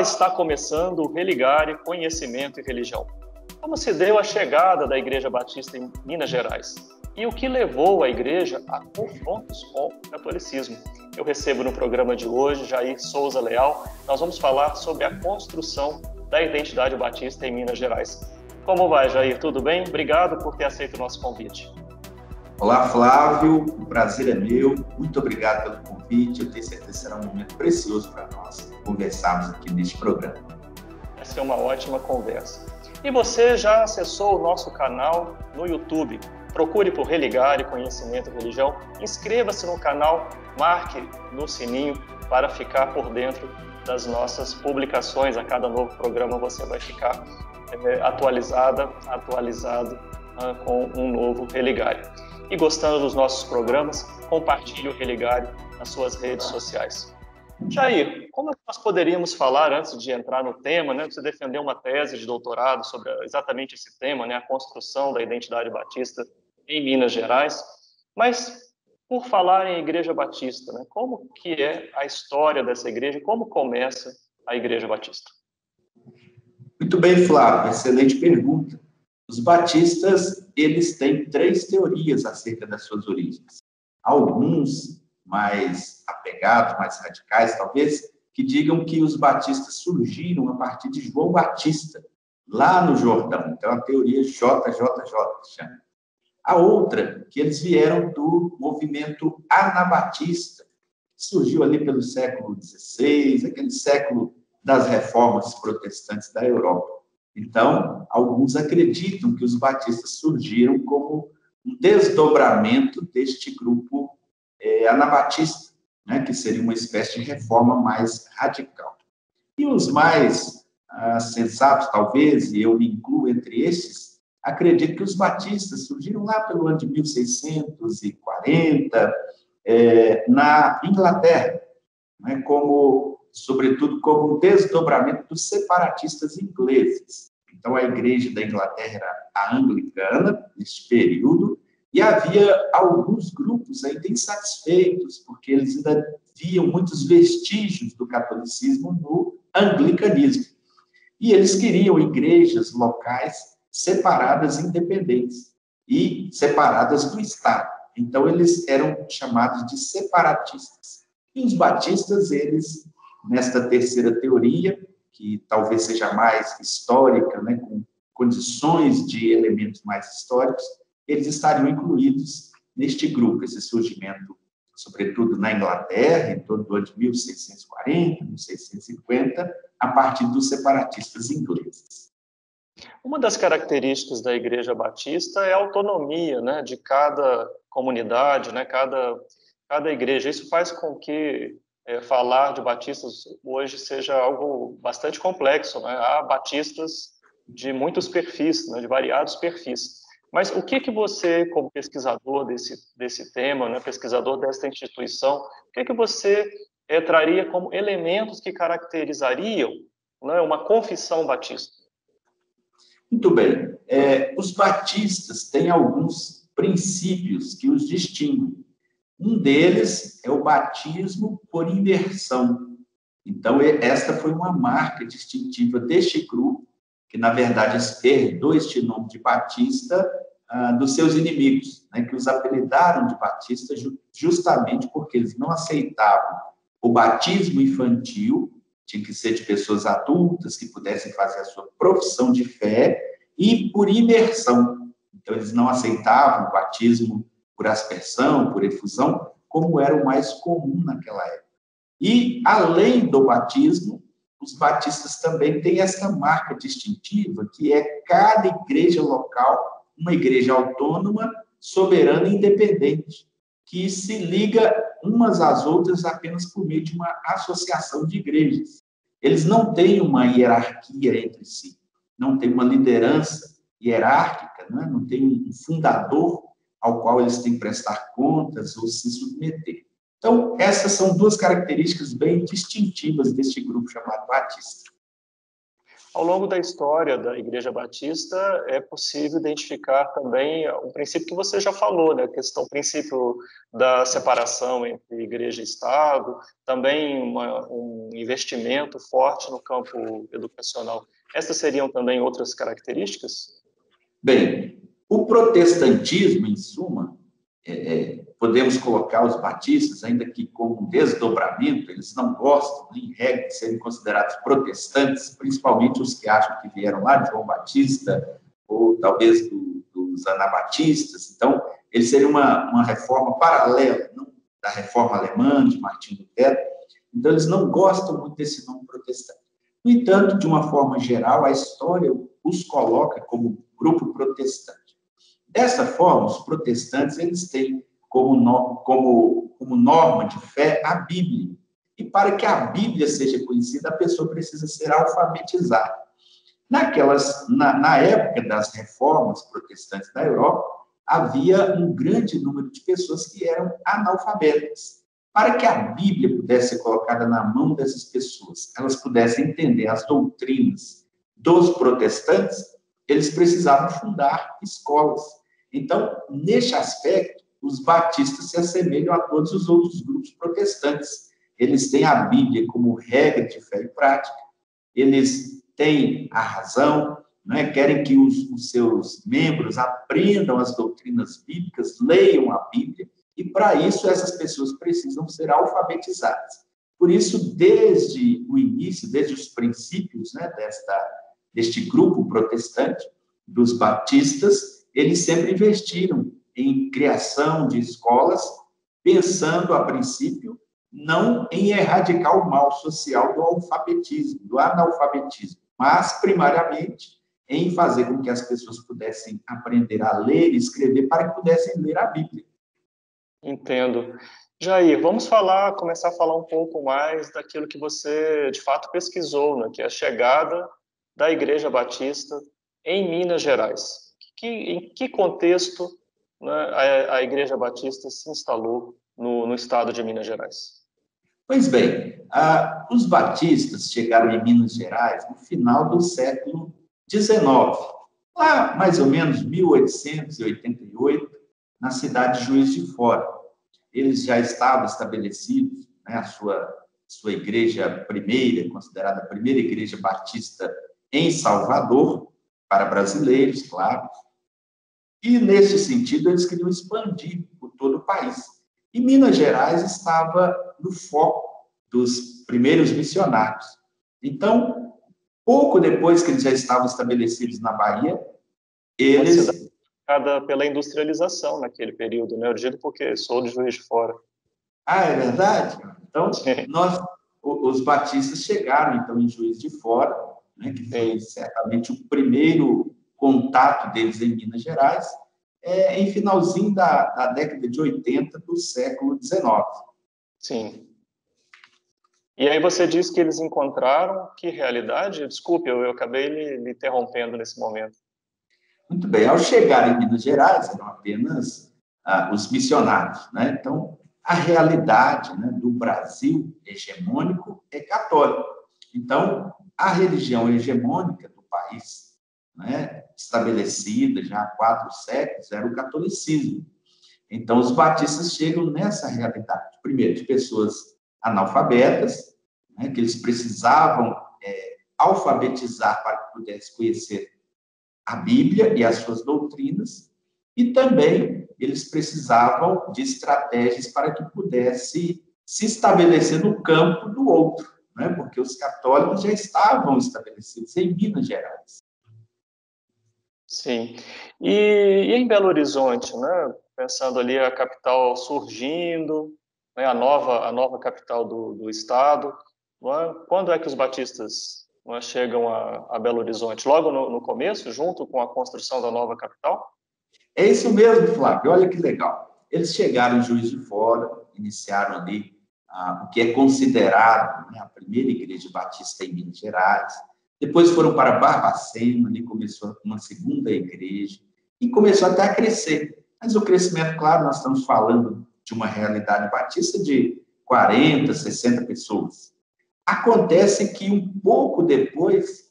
está começando o Religare Conhecimento e Religião. Como se deu a chegada da Igreja Batista em Minas Gerais? E o que levou a Igreja a confrontos com o catolicismo? Eu recebo no programa de hoje Jair Souza Leal. Nós vamos falar sobre a construção da identidade batista em Minas Gerais. Como vai, Jair? Tudo bem? Obrigado por ter aceito o nosso convite. Olá, Flávio. O prazer é meu. Muito obrigado pelo convite. Eu tenho certeza que será um momento precioso para nós conversarmos aqui neste programa. Essa é uma ótima conversa. E você já acessou o nosso canal no YouTube? Procure por Religare Conhecimento e Religião. Inscreva-se no canal, marque no sininho para ficar por dentro das nossas publicações. A cada novo programa você vai ficar atualizado com um novo Religare. E gostando dos nossos programas, compartilhe o Religare nas suas redes sociais. Jair, como nós poderíamos falar, antes de entrar no tema, né? Você defendeu uma tese de doutorado sobre exatamente esse tema, né? A construção da identidade batista em Minas Gerais. Mas, por falar em Igreja Batista, né? Como que é a história dessa igreja? Como começa a Igreja Batista? Muito bem, Flávio. Excelente pergunta. Os batistas, eles têm 3 teorias acerca das suas origens. Alguns mais apegados, mais radicais, talvez, que digam que os batistas surgiram a partir de João Batista, lá no Jordão. Então, a teoria JJJ chama. A outra, que eles vieram do movimento anabatista, que surgiu ali pelo século XVI, aquele século das reformas protestantes da Europa. Então, alguns acreditam que os batistas surgiram como um desdobramento deste grupo anabatista, né, que seria uma espécie de reforma mais radical. E os mais sensatos, talvez, e eu me incluo entre esses, acreditam que os batistas surgiram lá pelo ano de 1640, na Inglaterra, né, sobretudo como um desdobramento dos separatistas ingleses. Então, a igreja da Inglaterra era a anglicana, neste período, e havia alguns grupos ainda insatisfeitos, porque eles ainda viam muitos vestígios do catolicismo no anglicanismo. E eles queriam igrejas locais separadas, independentes, e separadas do Estado. Então, eles eram chamados de separatistas. E os batistas, eles, nesta terceira teoria, que talvez seja mais histórica, né, com condições de elementos mais históricos, eles estariam incluídos neste grupo, esse surgimento, sobretudo na Inglaterra, em torno do ano de 1640, 1650, a partir dos separatistas ingleses. Uma das características da Igreja Batista é a autonomia, né, de cada comunidade, né, cada igreja. Isso faz com que falar de batistas hoje seja algo bastante complexo, né? Há batistas de muitos perfis, né, de variados perfis. Mas o que você, como pesquisador desse tema, né, pesquisador desta instituição, o que você traria como elementos que caracterizariam, né, uma confissão batista? Muito bem. Os batistas têm alguns princípios que os distinguem. Um deles é o batismo por imersão. Então, esta foi uma marca distintiva deste grupo, que, na verdade, herdou este nome de batista dos seus inimigos, né, que os apelidaram de batista justamente porque eles não aceitavam o batismo infantil, tinha que ser de pessoas adultas que pudessem fazer a sua profissão de fé, e por imersão. Então, eles não aceitavam o batismo por aspersão, por efusão, como era o mais comum naquela época. E, além do batismo, os batistas também têm essa marca distintiva, que é cada igreja local, uma igreja autônoma, soberana e independente, que se liga umas às outras apenas por meio de uma associação de igrejas. Eles não têm uma hierarquia entre si, não têm uma liderança hierárquica, né? Não tem um fundador ao qual eles têm que prestar contas ou se submeter. Então, essas são 2 características bem distintivas deste grupo chamado batista. Ao longo da história da Igreja Batista, é possível identificar também um princípio que você já falou, né? O princípio da separação entre igreja e Estado, também um investimento forte no campo educacional. Essas seriam também outras características? Bem, o protestantismo, em suma, podemos colocar os batistas, ainda que como um desdobramento, eles não gostam, em regra, de serem considerados protestantes, principalmente os que acham que vieram lá de João Batista, ou talvez dos anabatistas. Então, eles seriam uma reforma paralela, não da reforma alemã, de Martim Lutero. Então, eles não gostam muito desse nome protestante. No entanto, de uma forma geral, a história os coloca como grupo protestante. Dessa forma, os protestantes eles têm como norma de fé a Bíblia. E para que a Bíblia seja conhecida, a pessoa precisa ser alfabetizada. Na época das reformas protestantes da Europa, havia um grande número de pessoas que eram analfabetas. Para que a Bíblia pudesse ser colocada na mão dessas pessoas, elas pudessem entender as doutrinas dos protestantes, eles precisavam fundar escolas. Então, neste aspecto, os batistas se assemelham a todos os outros grupos protestantes. Eles têm a Bíblia como regra de fé e prática, eles têm a razão, né? Querem que os seus membros aprendam as doutrinas bíblicas, leiam a Bíblia, e para isso essas pessoas precisam ser alfabetizadas. Por isso, desde o início, desde os princípios, né, deste grupo protestante, dos batistas, eles sempre investiram em criação de escolas, pensando, a princípio, não em erradicar o mal social do alfabetismo, do analfabetismo, mas, primariamente, em fazer com que as pessoas pudessem aprender a ler e escrever para que pudessem ler a Bíblia. Entendo. Jair, vamos começar a falar um pouco mais daquilo que você, de fato, pesquisou, né, que é a chegada da Igreja Batista em Minas Gerais. Em que contexto, né, a Igreja Batista se instalou no estado de Minas Gerais? Pois bem, os batistas chegaram em Minas Gerais no final do século XIX, lá mais ou menos 1888, na cidade de Juiz de Fora. Eles já estavam estabelecidos, né, a sua igreja primeira, considerada a primeira igreja batista em Salvador, para brasileiros, claro. E, nesse sentido, eles queriam expandir por todo o país. E Minas Gerais estava no foco dos primeiros missionários. Então, pouco depois que eles já estavam estabelecidos na Bahia, eles... pela industrialização naquele período, né? Eu digo porque sou de Juiz de Fora. Ah, é verdade? Então, os batistas chegaram, então, em Juiz de Fora, né, que foi certamente o primeiro contato deles em Minas Gerais, em finalzinho da década de 80 do século XIX. Sim. E aí você diz que eles encontraram que realidade? Desculpe, eu acabei lhe interrompendo nesse momento. Muito bem. Ao chegar em Minas Gerais, eram apenas os missionários, né? Então, a realidade, né, do Brasil hegemônico é católico. Então, a religião hegemônica do país, né, estabelecida já há 4 séculos, era o catolicismo. Então, os batistas chegam nessa realidade, primeiro, de pessoas analfabetas, né, que eles precisavam alfabetizar para que pudessem conhecer a Bíblia e as suas doutrinas, e também eles precisavam de estratégias para que pudesse se estabelecer no campo do outro, né? Porque os católicos já estavam estabelecidos em Minas Gerais. Sim. E em Belo Horizonte, né? Pensando ali a capital surgindo, né? A nova capital do estado, quando é que os batistas chegam a Belo Horizonte? Logo no começo, junto com a construção da nova capital? É isso mesmo, Flávio. Olha que legal. Eles chegaram em Juiz de Fora, iniciaram ali o que é considerado, né, a primeira igreja batista em Minas Gerais. Depois foram para Barbacena, ali começou uma segunda igreja, e começou até a crescer. Mas o crescimento, claro, nós estamos falando de uma realidade batista de 40, 60 pessoas. Acontece que um pouco depois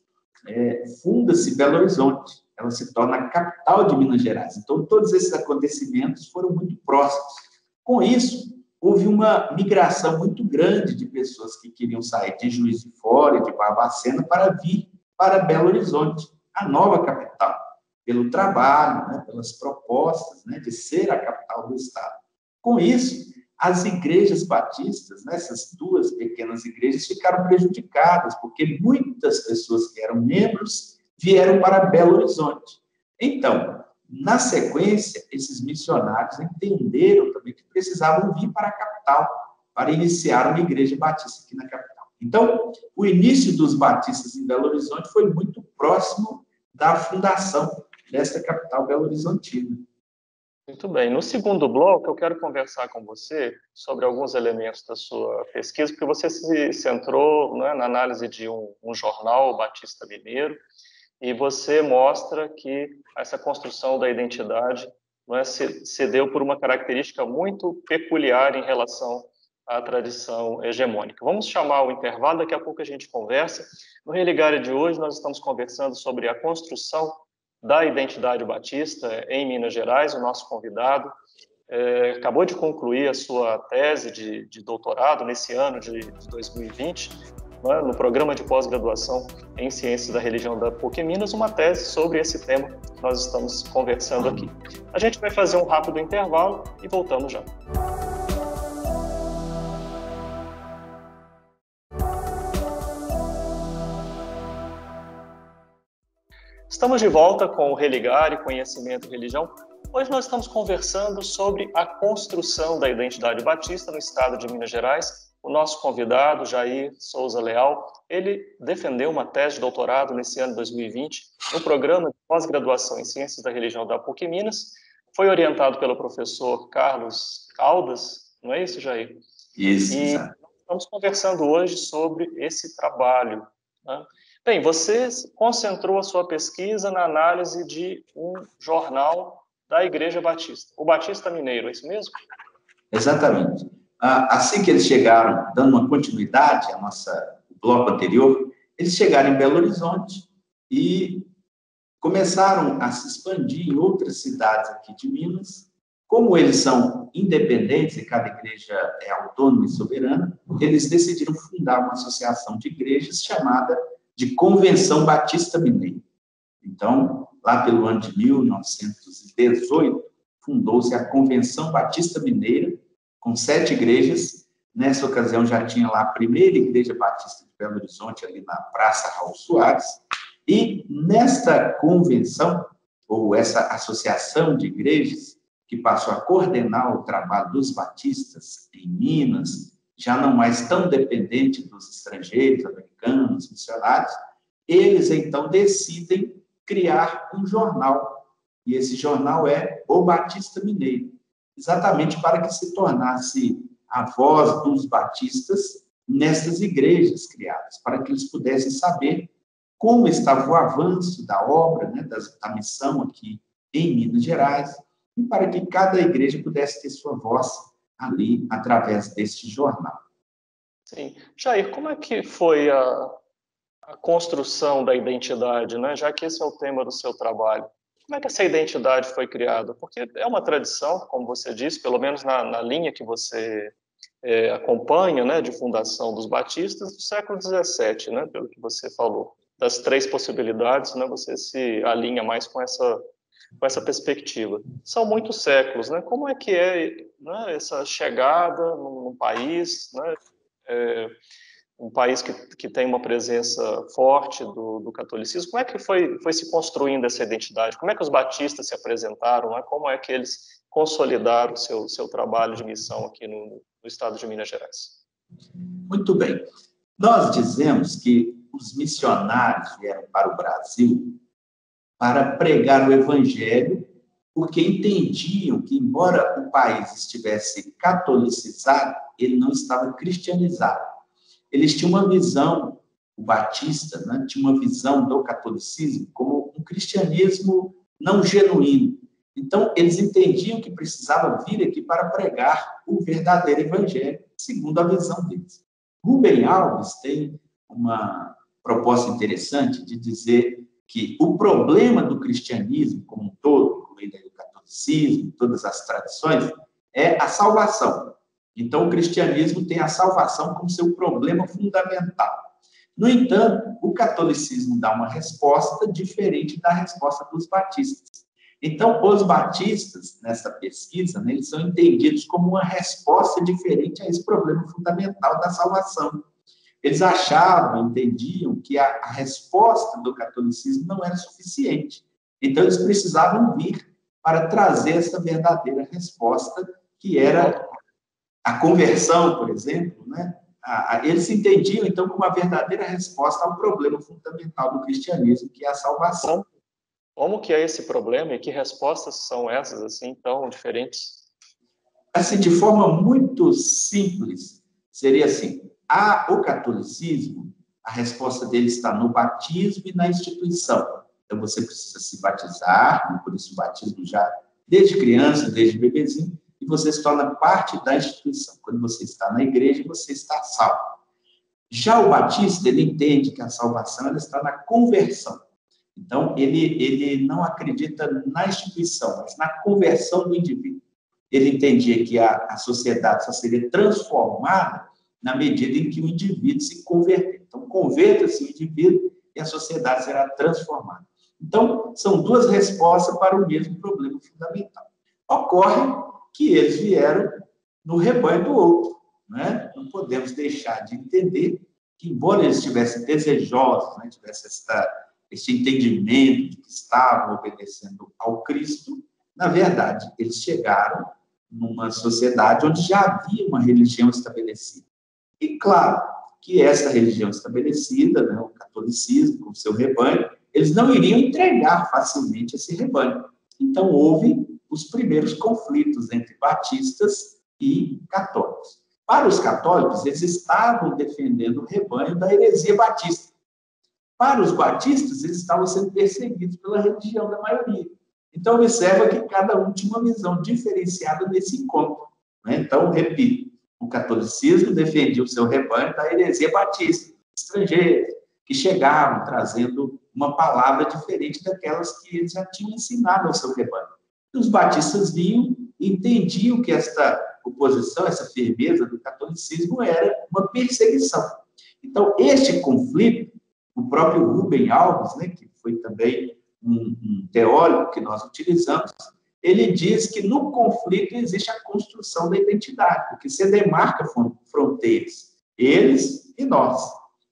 funda-se Belo Horizonte, ela se torna a capital de Minas Gerais. Então, todos esses acontecimentos foram muito próximos. Com isso, houve uma migração muito grande de pessoas que queriam sair de Juiz de Fora e de Barbacena para vir para Belo Horizonte, a nova capital, pelo trabalho, né, pelas propostas, né, de ser a capital do Estado. Com isso, as igrejas batistas, né, essas duas pequenas igrejas, ficaram prejudicadas, porque muitas pessoas que eram membros vieram para Belo Horizonte. Então, na sequência, esses missionários entenderam também que precisavam vir para a capital para iniciar uma igreja batista aqui na capital. Então, o início dos batistas em Belo Horizonte foi muito próximo da fundação desta capital belo-horizontina. Muito bem. No segundo bloco, eu quero conversar com você sobre alguns elementos da sua pesquisa, porque você se centrou, né, na análise de um jornal, o Batista Mineiro, e você mostra que essa construção da identidade, né, se deu por uma característica muito peculiar em relação à tradição hegemônica. Vamos chamar o intervalo, daqui a pouco a gente conversa. No Religare de hoje, nós estamos conversando sobre a construção da identidade batista em Minas Gerais. O nosso convidado acabou de concluir a sua tese de doutorado nesse ano de 2020, né, no programa de pós-graduação em Ciências da Religião da PUC Minas, uma tese sobre esse tema que nós estamos conversando aqui. A gente vai fazer um rápido intervalo e voltamos já. Estamos de volta com o Religare, Conhecimento e Religião. Hoje nós estamos conversando sobre a construção da identidade batista no estado de Minas Gerais. O nosso convidado, Jair Souza Leal, ele defendeu uma tese de doutorado nesse ano de 2020 no programa de pós-graduação em Ciências da Religião da PUC Minas. Foi orientado pelo professor Carlos Caldas, não é isso, Jair? Isso, e nós estamos conversando hoje sobre esse trabalho, né? Bem, você concentrou a sua pesquisa na análise de um jornal da Igreja Batista, o Batista Mineiro, é isso mesmo? Exatamente. Assim que eles chegaram, dando uma continuidade ao bloco anterior, eles chegaram em Belo Horizonte e começaram a se expandir em outras cidades aqui de Minas. Como eles são independentes e cada igreja é autônoma e soberana, eles decidiram fundar uma associação de igrejas chamada de Convenção Batista Mineira. Então, lá pelo ano de 1918, fundou-se a Convenção Batista Mineira, com 7 igrejas. Nessa ocasião, já tinha lá a primeira Igreja Batista de Belo Horizonte, ali na Praça Raul Soares. E nesta convenção, ou essa associação de igrejas, que passou a coordenar o trabalho dos batistas em Minas, já não mais tão dependente dos estrangeiros, americanos, missionários, eles, então, decidem criar um jornal. E esse jornal é o Batista Mineiro, exatamente para que se tornasse a voz dos batistas nestas igrejas criadas, para que eles pudessem saber como estava o avanço da obra, né, da missão aqui em Minas Gerais, e para que cada igreja pudesse ter sua voz ali, através deste jornal. Sim. Jair, como é que foi a construção da identidade, né? Já que esse é o tema do seu trabalho? Como é que essa identidade foi criada? Porque é uma tradição, como você disse, pelo menos na linha que você acompanha, né, de fundação dos batistas, do século XVII, né, pelo que você falou. Das 3 possibilidades, né, você se alinha mais com essa perspectiva. São muitos séculos, né? Como é que né, essa chegada num país, né, um país que tem uma presença forte do catolicismo? Como é que foi se construindo essa identidade? Como é que os batistas se apresentaram? Né? Como é que eles consolidaram o seu trabalho de missão aqui no estado de Minas Gerais? Muito bem. Nós dizemos que os missionários vieram para o Brasil para pregar o evangelho, porque entendiam que, embora o país estivesse catolicizado, ele não estava cristianizado. Eles tinham uma visão, o batista, né, tinha uma visão do catolicismo como um cristianismo não genuíno. Então, eles entendiam que precisava vir aqui para pregar o verdadeiro evangelho, segundo a visão deles. Rubem Alves tem uma proposta interessante de dizer que o problema do cristianismo como um todo, incluindo o catolicismo, todas as tradições, é a salvação. Então, o cristianismo tem a salvação como seu problema fundamental. No entanto, o catolicismo dá uma resposta diferente da resposta dos batistas. Então, os batistas, nessa pesquisa, né, eles são entendidos como uma resposta diferente a esse problema fundamental da salvação. Eles achavam, entendiam que a resposta do catolicismo não era suficiente. Então, eles precisavam vir para trazer essa verdadeira resposta, que era a conversão, por exemplo, né? Eles entendiam, então, como uma verdadeira resposta ao problema fundamental do cristianismo, que é a salvação. Como que é esse problema e que respostas são essas, assim, tão diferentes? Assim, de forma muito simples, seria assim, o catolicismo, a resposta dele está no batismo e na instituição. Então, você precisa se batizar, por isso o batismo já desde criança, desde bebezinho, e você se torna parte da instituição. Quando você está na igreja, você está salvo. Já o batista, ele entende que a salvação ela está na conversão. Então, ele não acredita na instituição, mas na conversão do indivíduo. Ele entendia que a sociedade só seria transformada na medida em que o indivíduo se converter. Então, converta-se o indivíduo e a sociedade será transformada. Então, são duas respostas para o mesmo problema fundamental. Ocorre que eles vieram no rebanho do outro, né? Não podemos deixar de entender que, embora eles estivessem desejosos, né, tivessem esse entendimento de que estavam obedecendo ao Cristo, na verdade, eles chegaram numa sociedade onde já havia uma religião estabelecida. E, claro, que essa religião estabelecida, né, o catolicismo, com o seu rebanho, eles não iriam entregar facilmente esse rebanho. Então, houve os primeiros conflitos entre batistas e católicos. Para os católicos, eles estavam defendendo o rebanho da heresia batista. Para os batistas, eles estavam sendo perseguidos pela religião da maioria. Então, observa que cada um tinha uma visão diferenciada nesse encontro, né? Então, repito, o catolicismo defendia o seu rebanho da heresia batista, estrangeiros, que chegavam trazendo uma palavra diferente daquelas que eles já tinham ensinado ao seu rebanho. E os batistas vinham e entendiam que esta oposição, essa firmeza do catolicismo era uma perseguição. Então, este conflito, o próprio Rubem Alves, né, que foi também um teórico que nós utilizamos, ele diz que no conflito existe a construção da identidade, porque se demarca fronteiras, eles e nós.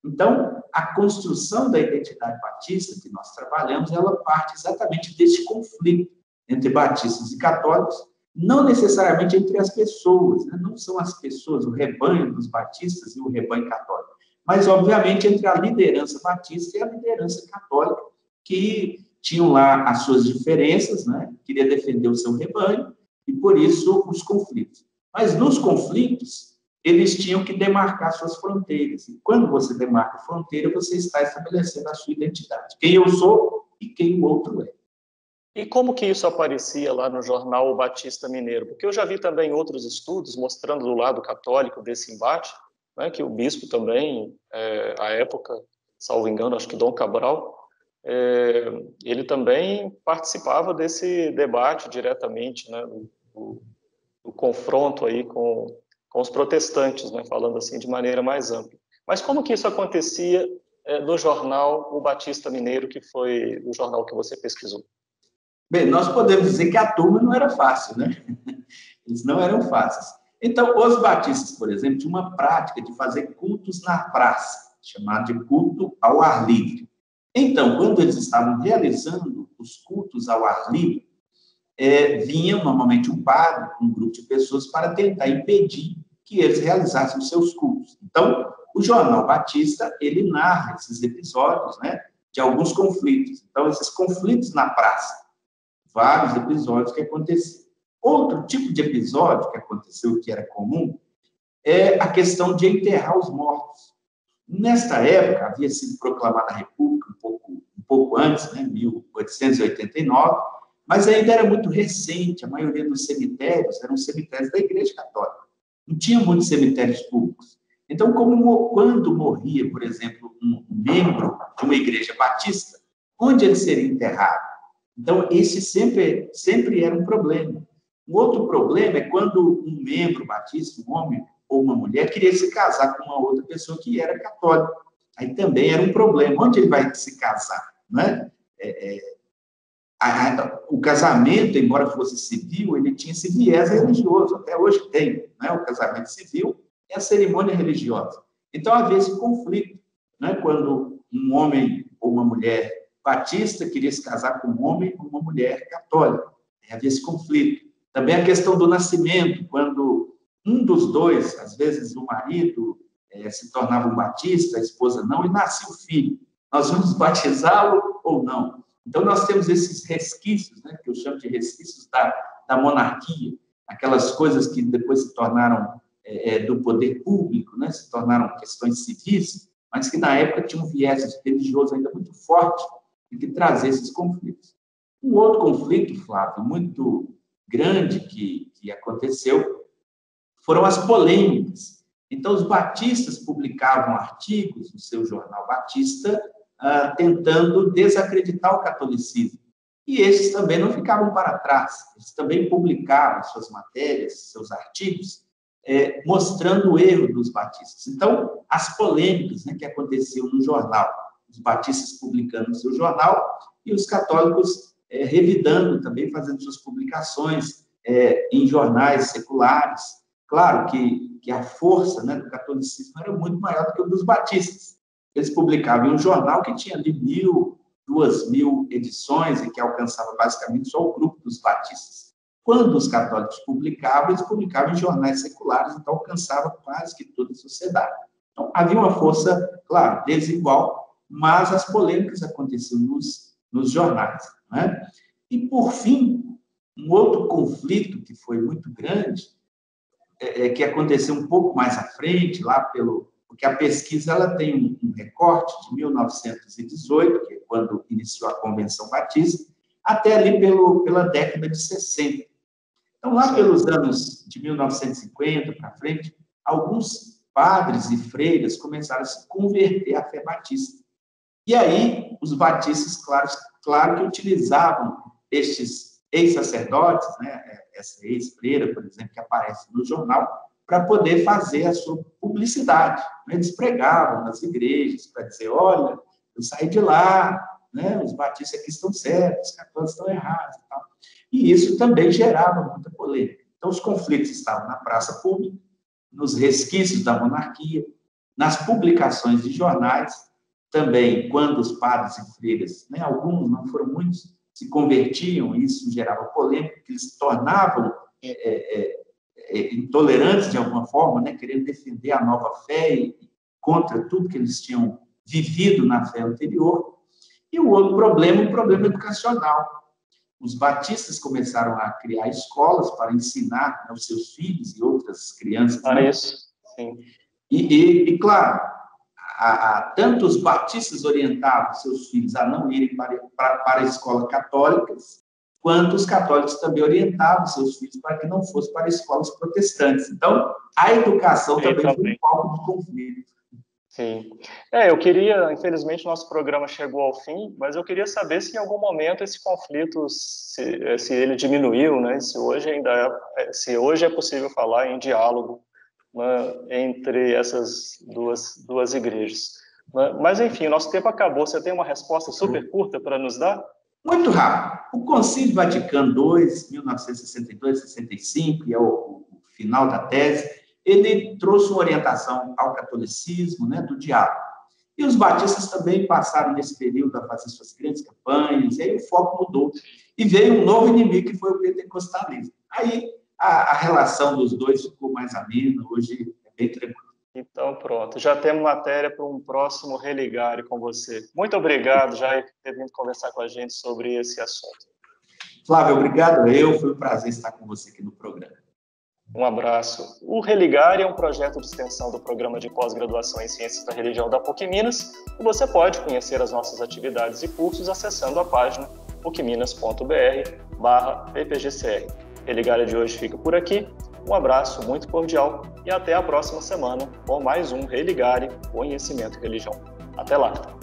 Então, a construção da identidade batista que nós trabalhamos, ela parte exatamente desse conflito entre batistas e católicos, não necessariamente entre as pessoas, né? Não são as pessoas, o rebanho dos batistas e o rebanho católico, mas, obviamente, entre a liderança batista e a liderança católica, que tinham lá as suas diferenças, né? Queria defender o seu rebanho, e, por isso, os conflitos. Mas, nos conflitos, eles tinham que demarcar suas fronteiras. E, quando você demarca a fronteira, você está estabelecendo a sua identidade. Quem eu sou e quem o outro é. E como que isso aparecia lá no jornal O Batista Mineiro? Porque eu já vi também outros estudos mostrando do lado católico desse embate, né, que o bispo também, à época, salvo engano, acho que Dom Cabral, ele também participava desse debate diretamente, né, do confronto aí com os protestantes, né, falando assim de maneira mais ampla. Mas como que isso acontecia no jornal O Batista Mineiro, que foi o jornal que você pesquisou? Bem, nós podemos dizer que a turma não era fácil, né? Eles não eram fáceis. Então, os batistas, por exemplo, tinham uma prática de fazer cultos na praça, chamado de culto ao ar livre. Então, quando eles estavam realizando os cultos ao ar livre, vinha normalmente um padre, um grupo de pessoas, para tentar impedir que eles realizassem os seus cultos. Então, o Jornal Batista, ele narra esses episódios, né, de alguns conflitos. Então, esses conflitos na praça, vários episódios que aconteciam. Outro tipo de episódio que aconteceu, que era comum, é a questão de enterrar os mortos. Nesta época, havia sido proclamada a República um pouco antes, né, 1889, mas ainda era muito recente, a maioria dos cemitérios eram cemitérios da Igreja Católica. Não tinha muitos cemitérios públicos. Então, quando morria, por exemplo, um membro de uma igreja batista, onde ele seria enterrado? Então, esse sempre era um problema. Um outro problema é quando um membro batista, um homem ou uma mulher, queria se casar com uma outra pessoa que era católica. Aí também era um problema. Onde ele vai se casar? Né? O casamento, embora fosse civil, ele tinha esse viés religioso. Até hoje tem. Né? O casamento civil é a cerimônia religiosa. Então, havia esse conflito. Né? Quando um homem ou uma mulher batista queria se casar com um homem ou uma mulher católica. Havia esse conflito. Também a questão do nascimento, quando um dos dois, às vezes o marido, se tornava um batista, a esposa não, e nascia o filho. Nós vamos batizá-lo ou não? Então, nós temos esses resquícios, né, que eu chamo de resquícios da monarquia, aquelas coisas que depois se tornaram do poder público, né, se tornaram questões civis, mas que na época tinham um viés religioso ainda muito forte e que trazia esses conflitos. Um outro conflito, Flávio, muito grande que aconteceu foram as polêmicas. Então, os batistas publicavam artigos no seu jornal Batista, tentando desacreditar o catolicismo. E esses também não ficavam para trás. Eles também publicavam suas matérias, seus artigos, mostrando o erro dos batistas. Então, as polêmicas, né, que aconteciam no jornal, os batistas publicando no seu jornal e os católicos revidando também, fazendo suas publicações em jornais seculares. Claro que a força, né, do catolicismo era muito maior do que o dos batistas. Eles publicavam em um jornal que tinha ali 1.000, 2.000 edições e que alcançava basicamente só o grupo dos batistas. Quando os católicos publicavam, eles publicavam em jornais seculares, então alcançava quase que toda a sociedade. Então, havia uma força, claro, desigual, mas as polêmicas aconteciam nos jornais. Né? E, por fim, um outro conflito que foi muito grande, que aconteceu um pouco mais à frente, porque a pesquisa ela tem um recorte de 1918, que é quando iniciou a Convenção Batista, até ali pela década de 60. Então, lá pelos anos de 1950 para frente, alguns padres e freiras começaram a se converter à fé batista. E aí, os batistas, claro que utilizavam estes ex-sacerdotes, né, essa ex-freira, por exemplo, que aparece no jornal, para poder fazer a sua publicidade. Eles pregavam nas igrejas para dizer, olha, eu saí de lá, né, os batistas aqui estão certos, os católicos estão errados. E tal. E isso também gerava muita polêmica. Então, os conflitos estavam na praça pública, nos resquícios da monarquia, nas publicações de jornais, também quando os padres e freiras, né, alguns, não foram muitos, se convertiam, e isso gerava polêmica, que eles se tornavam intolerantes de alguma forma, né, querendo defender a nova fé e contra tudo que eles tinham vivido na fé anterior. E o outro problema, o problema educacional. Os batistas começaram a criar escolas para ensinar, né, os seus filhos e outras crianças. Para isso, sim. E claro, tanto os batistas orientavam seus filhos a não irem para a escola católicas, quanto os católicos também orientavam seus filhos para que não fossem para escolas protestantes. Então, a educação também foi um palco de conflito. Sim. Eu queria, infelizmente, nosso programa chegou ao fim, mas eu queria saber se em algum momento esse conflito, se ele diminuiu, né? Se hoje é possível falar em diálogo, né, entre essas duas igrejas. Mas, enfim, o nosso tempo acabou. Você tem uma resposta super curta para nos dar? Muito rápido. O Concílio Vaticano II, 1962-65, que é o final da tese, ele trouxe uma orientação ao catolicismo, né, do diálogo. E os batistas também passaram nesse período a fazer suas grandes campanhas, e aí o foco mudou. E veio um novo inimigo, que foi o pentecostalismo. Aí a relação dos dois ficou mais amena, hoje é bem tranquilo. Então, pronto. Já temos matéria para um próximo Religare com você. Muito obrigado, Jair, por ter vindo conversar com a gente sobre esse assunto. Flávio, obrigado. Foi um prazer estar com você aqui no programa. Um abraço. O Religare é um projeto de extensão do Programa de Pós-Graduação em Ciências da Religião da PUC Minas, e você pode conhecer as nossas atividades e cursos acessando a página pucminas.br/ppgcr. Religare de hoje fica por aqui. Um abraço muito cordial e até a próxima semana com mais um Religare Conhecimento e Religião. Até lá!